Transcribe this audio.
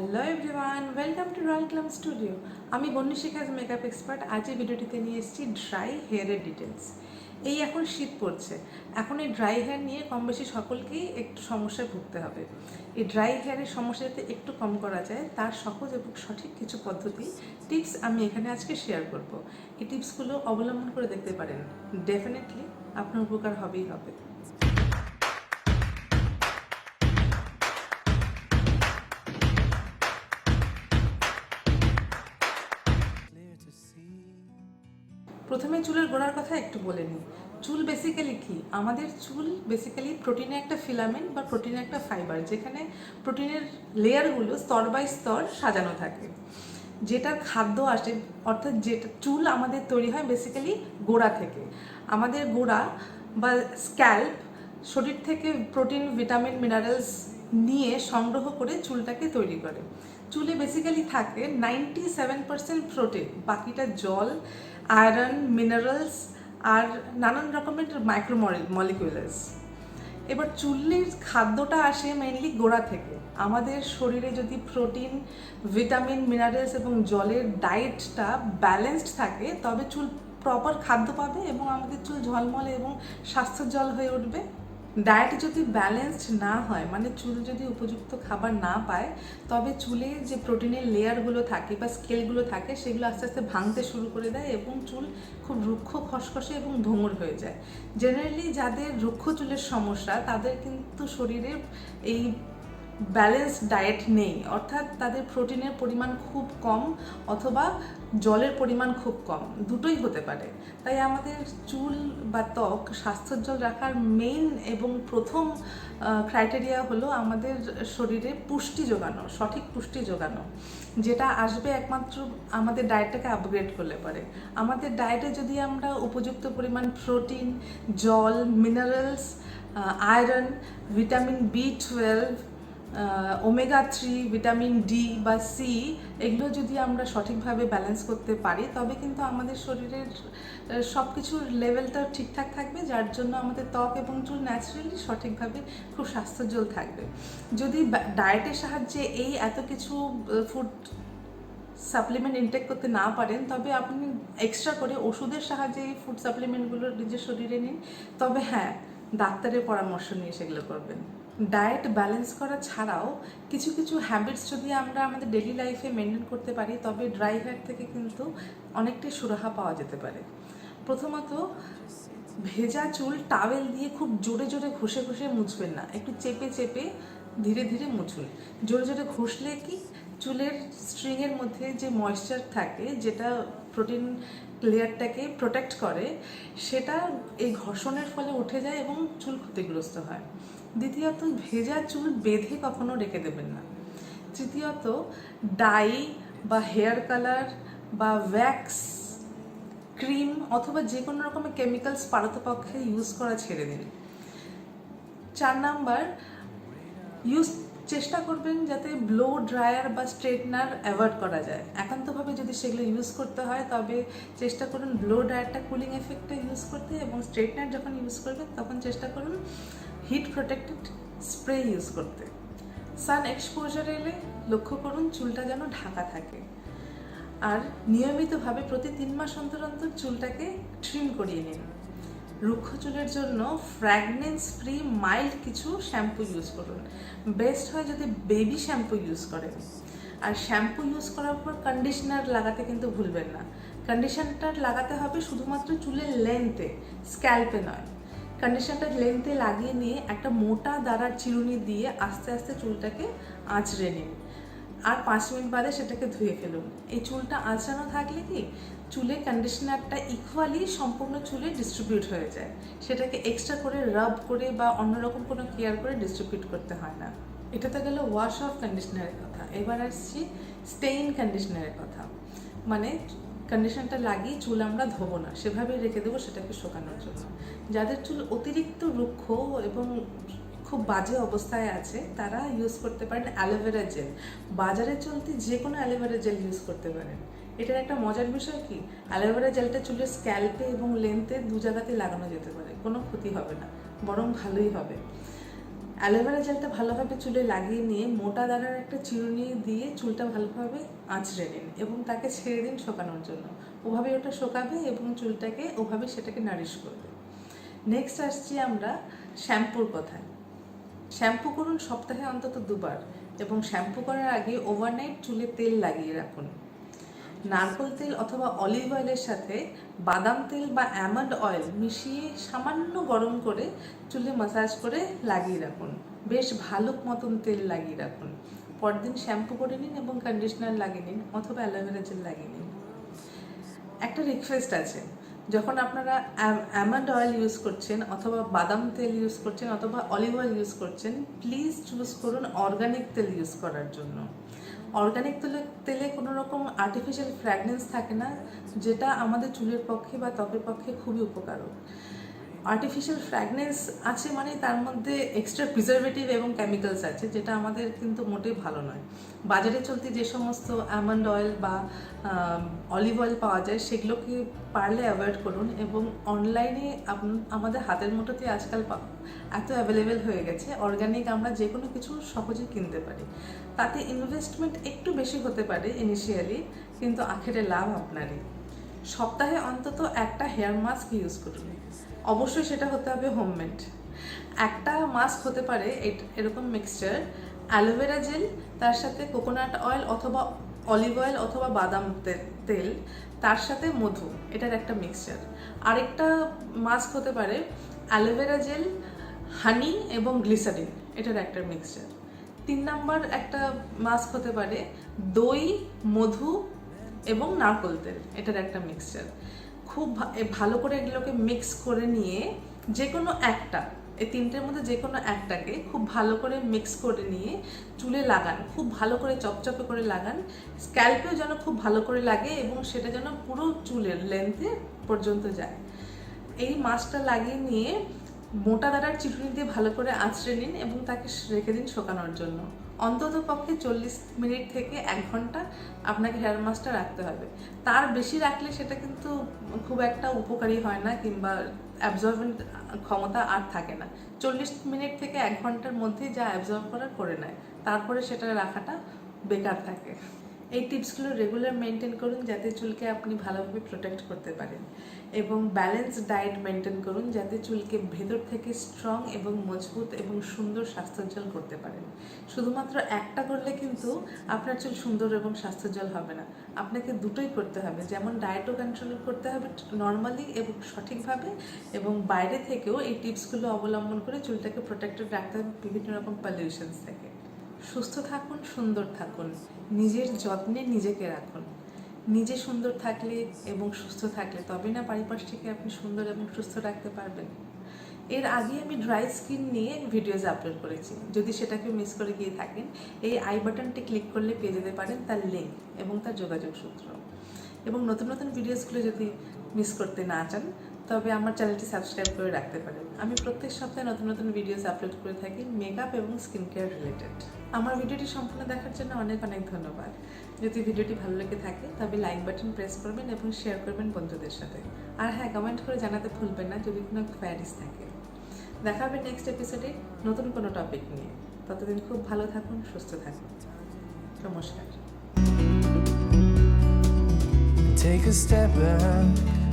Hello everyone, welcome to royal glam studio. আমি বন্নি শেখাজ makeup expert. আজ এই ভিডিওটিতে নিয়ে এসেছি ড্রাই হেয়ারের ডিটেলস। এই এখন শীত পড়ছে, এখন এই ড্রাই হেয়ার নিয়ে কম বেশি সকলকেই একটু সমস্যায় ভুগতে হবে। এই ড্রাই হেয়ারের সমস্যা যাতে একটু কম করা যায় তার সহজ এবং সঠিক কিছু পদ্ধতি টিপস আমি এখানে আজকে শেয়ার করব। এই টিপসগুলো অবলম্বন করে দেখতে পারেন, ডেফিনেটলি আপনার উপকার হবেই হবে। প্রথমে চুলের গোড়ার কথা একটু বলে নিই। চুল বেসিক্যালি কি? আমাদের চুল বেসিক্যালি প্রোটিনের একটা ফিলামেন্ট বা প্রোটিনের একটা ফাইবার, যেখানে প্রোটিনের লেয়ারগুলো স্তর বাই স্তর সাজানো থাকে। যেটার খাদ্য আসে, অর্থাৎ যেটা চুল আমাদের তৈরি হয় বেসিক্যালি গোড়া থেকে। আমাদের গোড়া বা স্ক্যাল্প শরীর থেকে প্রোটিন, ভিটামিন, মিনারেলস নিয়ে সংগ্রহ করে চুলটাকে তৈরি করে। চুলে বেসিক্যালি থাকে 97% প্রোটিন, বাকিটা জল, আয়রন, মিনারেলস আর নানান রকমের মাইক্রো মলিকিউলাস। এবার চুলের খাদ্যটা আসে মেইনলি গোড়া থেকে। আমাদের শরীরে যদি প্রোটিন, ভিটামিন, মিনারেলস এবং জলের ডায়েটটা ব্যালেন্সড থাকে তবে চুল প্রপার খাদ্য পাবে এবং আমাদের চুল ঝলমলে এবং স্বাস্থ্যোজ্জ্বল হয়ে উঠবে। ডায়েট যদি ব্যালেন্সড না হয়, মানে চুল যদি উপযুক্ত খাবার না পায়, তবে চুলে যে প্রোটিনের লেয়ারগুলো থাকে বা স্কেলগুলো থাকে সেগুলো আস্তে আস্তে ভাঙতে শুরু করে দেয় এবং চুল খুব রুক্ষ, খসখসে এবং ধুমর হয়ে যায়। জেনারেলি যাদের রুক্ষ চুলের সমস্যা তাদের কিন্তু শরীরে এই ব্যালেন্স ডায়েট নেই, অর্থাৎ তাদের প্রোটিনের পরিমাণ খুব কম অথবা জলের পরিমাণ খুব কম, দুটোই হতে পারে। তাই আমাদের চুল বা ত্বক স্বাস্থ্যোজ্জ্বল রাখার মেইন এবং প্রথম ক্রাইটেরিয়া হলো আমাদের শরীরে পুষ্টি যোগানো, সঠিক পুষ্টি যোগানো, যেটা আসবে একমাত্র আমাদের ডায়েটটাকে আপগ্রেড করলে পারে। আমাদের ডায়েটে যদি আমরা উপযুক্ত পরিমাণ প্রোটিন, জল, মিনারেলস, আয়রন, ভিটামিন বি12, ওমেগা 3, ভিটামিন ডি বা সি, এগুলো যদি আমরা সঠিকভাবে ব্যালেন্স করতে পারি তবে কিন্তু আমাদের শরীরের সব কিছুর লেভেলটা ঠিকঠাক থাকবে, যার জন্য আমাদের ত্বক এবং চুল ন্যাচারালি সঠিকভাবে খুব স্বাস্থ্যোজ্জ্বল থাকবে। যদি ডায়েটের সাহায্যে এই এত কিছু ফুড সাপ্লিমেন্ট ইনটেক করতে না পারেন তবে আপনি এক্সট্রা করে ওষুধের সাহায্যে এই ফুড সাপ্লিমেন্টগুলো নিজের শরীরে নিন। তবে হ্যাঁ, ডাক্তারের পরামর্শ নিয়ে সেগুলো করবেন। ডায়েট ব্যালেন্স করা ছাড়াও কিছু কিছু হ্যাবিটস যদি আমরা আমাদের ডেইলি লাইফে মেনটেন করতে পারি তবে ড্রাই হেয়ার থেকে কিন্তু অনেকটাই সুরাহা পাওয়া যেতে পারে। প্রথমত, ভেজা চুল টাওয়েল দিয়ে খুব জোরে জোরে ঘষে ঘষে মুছবেন না, একটু চেপে চেপে ধীরে ধীরে মুছুন। জোরে জোরে ঘষলে কি চুলের স্ট্রিংয়ের মধ্যে যে ময়েশ্চার থাকে, যেটা প্রোটিন লেয়ারটাকে প্রোটেক্ট করে, সেটা এই ঘর্ষণের ফলে উঠে যায় এবং চুল ক্ষতিগ্রস্ত হয়। দ্বিতীয়ত, ভেজা চুল বেঁধে কখনো রেখে দেবেন না। তৃতীয়ত, ডাই বা হেয়ার কালার বা ওয়্যাক্স, ক্রিম অথবা যে কোনো রকমের কেমিক্যালস পারতপক্ষে ইউজ করা ছেড়ে দিন। 4 নাম্বার, চেষ্টা করবেন যাতে ব্লো ড্রায়ার বা স্ট্রেটনার অ্যাভয়েড করা যায়। একান্তভাবে যদি সেগুলো ইউজ করতে হয় তবে চেষ্টা করুন ব্লো ড্রায়ারটা কুলিং এফেক্টে ইউজ করতে, এবং স্ট্রেটনার যখন ইউজ করবেন তখন চেষ্টা করুন হিট প্রোটেক্টেড স্প্রে ইউজ করতে। সান এক্সপোজার এলে লক্ষ্য করুন চুলটা যেন ঢাকা থাকে। আর নিয়মিতভাবে প্রতি 3 মাস অন্তর অন্তর চুলটাকে ট্রিম করিয়ে নিন। রুক্ষ চুলের জন্য ফ্র্যাগনেন্স ফ্রি মাইল্ড কিছু শ্যাম্পু ইউজ করুন। বেস্ট হয় যদি বেবি শ্যাম্পু ইউজ করেন। আর শ্যাম্পু ইউজ করার পর কন্ডিশনার লাগাতে কিন্তু ভুলবেন না। কন্ডিশনারটা লাগাতে হবে শুধুমাত্র চুলের লেন্থে, স্ক্যাল্পে নয়। কন্ডিশনারটা লেন্থে লাগিয়ে নিয়ে একটা মোটা দাঁড়ার চিরুনি দিয়ে আস্তে আস্তে চুলটাকে আঁচড়ে নিন, আর 5 মিনিট বাদে সেটাকে ধুয়ে ফেলুন। এই চুলটা আঁচড়ানো থাকলে কি চুলে কন্ডিশনারটা ইকুয়ালি সম্পূর্ণ চুলে ডিস্ট্রিবিউট হয়ে যায়, সেটাকে এক্সট্রা করে রাব করে বা অন্যরকম কোনো কেয়ার করে ডিস্ট্রিবিউট করতে হয় না। এটা তো গেল ওয়াশ অফ কন্ডিশনারের কথা। এবার আসছি স্টেইন কন্ডিশনারের কথা। মানে কন্ডিশনারটা লাগিয়ে চুল আমরা ধোবো না, সেভাবেই রেখে দেবো সেটাকে শুকানোর জন্য। যাদের চুল অতিরিক্ত রুক্ষ এবং খুব বাজে অবস্থায় আছে তারা ইউজ করতে পারেন অ্যালোভেরা জেল। বাজারে চলতি যে কোনো অ্যালোভেরা জেল ইউজ করতে পারেন। এটার একটা মজার বিষয় কি, অ্যালোভেরা জেলটা চুলের স্ক্যাল্পে এবং লেন্থে 2 জায়গাতে লাগানো যেতে পারে, কোনো ক্ষতি হবে না, বরং ভালোই হবে। অ্যালোভেরা জেলটা ভালোভাবে চুলে লাগিয়ে নিয়ে মোটা দানার একটা চিরুনি দিয়ে চুলটা ভালোভাবে আঁচড়ে নিন এবং তাকে ছেড়ে দিন শুকানোর জন্য। ওভাবে ওটা শুকাবে এবং চুলটাকে ওভাবে সেটাকে নারিশ করবে। নেক্সট আসছি আমরা শ্যাম্পুর কথায়। শ্যাম্পু করুন সপ্তাহে অন্তত 2 বার এবং শ্যাম্পু করার আগে ওভারনাইট চুলে তেল লাগিয়ে রাখুন। নারকেল তেল অথবা অলিভ অয়েলের সাথে বাদাম তেল বা অ্যালমন্ড অয়েল মিশিয়ে সামান্য গরম করে চুলে ম্যাসাজ করে লাগিয়ে রাখুন। বেশ ভালো মতন তেল লাগিয়ে রাখুন। পরদিন শ্যাম্পু করে নিন এবং কন্ডিশনার লাগিয়ে নিন অথবা অ্যালোভেরা জেল লাগিয়ে নিন। একটা রিকোয়েস্ট আছে, যখন আপনারা অ্যালমন্ড অয়েল ইউজ করছেন অথবা বাদাম তেল ইউজ করছেন অথবা অলিভ অয়েল ইউজ করছেন, প্লিজ চুজ করুন অর্গানিক তেল ইউজ করার জন্য। অর্গানিক তেলে কোনো রকম আর্টিফিশিয়াল ফ্র্যাগনেন্স থাকে না, যেটা আমাদের চুলের পক্ষে বা ত্বকের পক্ষে খুবই উপকারক। আর্টিফিশিয়াল ফ্র্যাগনেন্স আছে মানে তার মধ্যে এক্সট্রা প্রিজারভেটিভ এবং কেমিক্যালস আছে, যেটা আমাদের কিন্তু মোটেই ভালো নয়। বাজারে চলতি যে সমস্ত অ্যালমন্ড অয়েল বা অলিভ অয়েল পাওয়া যায় সেগুলোকে পারলে অ্যাভয়েড করুন এবং অনলাইনে আমাদের হাতের মুঠোতে আজকাল এত অ্যাভেলেবেল হয়ে গেছে, অর্গানিক আমরা যে কোনো কিছু সহজেই কিনতে পারি। তাতে ইনভেস্টমেন্ট একটু বেশি হতে পারে ইনিশিয়ালি, কিন্তু আখেরে লাভ আপনারই। সপ্তাহে অন্তত একটা হেয়ার মাস্ক ইউজ করুন, অবশ্যই সেটা হতে হবে হোমমেড। একটা মাস্ক হতে পারে এরকম মিক্সচার: অ্যালোভেরা জেল, তার সাথে কোকোনাট অয়েল অথবা অলিভ অয়েল অথবা বাদাম তেল, তার সাথে মধু, এটার একটা মিক্সচার। আরেকটা মাস্ক হতে পারে অ্যালোভেরা জেল, হানি এবং গ্লিসারিন, এটার একটা মিক্সচার। 3 নাম্বার একটা মাস্ক হতে পারে দই, মধু এবং নারকেল তেল, এটার একটা মিক্সচার। খুব ভালো করে এগুলোকে মিক্স করে নিয়ে যে কোনো একটা, এই তিনটের মধ্যে যে কোনো একটাকে খুব ভালো করে মিক্স করে নিয়ে চুলে লাগান, খুব ভালো করে চপচপে করে লাগান। স্ক্যাল্পেও যেন খুব ভালো করে লাগে এবং সেটা যেন পুরো চুলের লেন্থে পর্যন্ত যায়। এই মাস্কটা লাগিয়ে নিয়ে মোটা দানার চিরুনি দিয়ে ভালো করে আঁচড়ে নিন এবং তাকে রেখে দিন শুকানোর জন্য। অন্তত পক্ষে 40 মিনিট থেকে 1 ঘন্টা আপনাকে হেয়ার মাস্কটা রাখতে হবে। তার বেশি রাখলে সেটা কিন্তু খুব একটা উপকারী হয় না কিংবা অ্যাবজর্বেন্ট ক্ষমতা আর থাকে না। 40 মিনিট থেকে 1 ঘন্টার মধ্যে যা অ্যাবজর্ব করার করে নেয়, তারপরে সেটা রাখাটা বেকার থাকে। এই টিপসগুলো রেগুলার মেনটেন করুন যাতে চুলকে আপনি ভালোভাবে প্রোটেক্ট করতে পারেন, এবং ব্যালেন্স ডায়েট মেনটেন করুন যাতে চুলকে ভেতর থেকে স্ট্রং এবং মজবুত এবং সুন্দর স্বাস্থ্যোজ্জ্বল করতে পারেন। শুধুমাত্র একটা করলে কিন্তু আপনার চুল সুন্দর এবং স্বাস্থ্যোজ্জ্বল হবে না, আপনাকে দুটোই করতে হবে। যেমন ডায়েটও কন্ট্রোল করতে হবে নর্মালি এবং সঠিকভাবে, এবং বাইরে থেকেও এই টিপসগুলো অবলম্বন করে চুলটাকে প্রোটেক্টেড রাখতে হবে বিভিন্ন রকম পলিউশনস থেকে। সুস্থ থাকুন, সুন্দর থাকুন, নিজের যত্নে নিজেকে রাখুন। নিজে সুন্দর থাকলে এবং সুস্থ থাকলে তবে না পারিপার্শ্বিককে আপনি সুন্দর এবং সুস্থ রাখতে পারবেন। এর আগে আমি ড্রাই স্কিন নিয়ে ভিডিওজ আপলোড করেছি, যদি সেটাকে মিস করে গিয়ে থাকেন এই আই বাটনটি ক্লিক করলে পেয়ে যেতে পারেন তার লিঙ্ক এবং তার যোগাযোগ সূত্র। এবং নতুন নতুন ভিডিওসগুলো যদি মিস করতে না চান তবে আমার চ্যানেলটি সাবস্ক্রাইব করে রাখতে পারেন। আমি প্রত্যেক সপ্তাহে নতুন নতুন ভিডিওস আপলোড করে থাকি মেকআপ এবং স্কিন কেয়ার রিলেটেড। আমার ভিডিওটি সম্পূর্ণ দেখার জন্য অনেক অনেক ধন্যবাদ। যদি ভিডিওটি ভালো লেগে থাকে তবে লাইক বাটন প্রেস করবেন এবং শেয়ার করবেন বন্ধুদের সাথে। আর হ্যাঁ, কমেন্ট করে জানাতে ভুলবেন না যদি কোনো কোয়ারিজ থাকে। দেখা হবে নেক্সট এপিসোডে নতুন কোনো টপিক নিয়ে। ততদিন খুব ভালো থাকুন, সুস্থ থাকুন। নমস্কার। Take a step back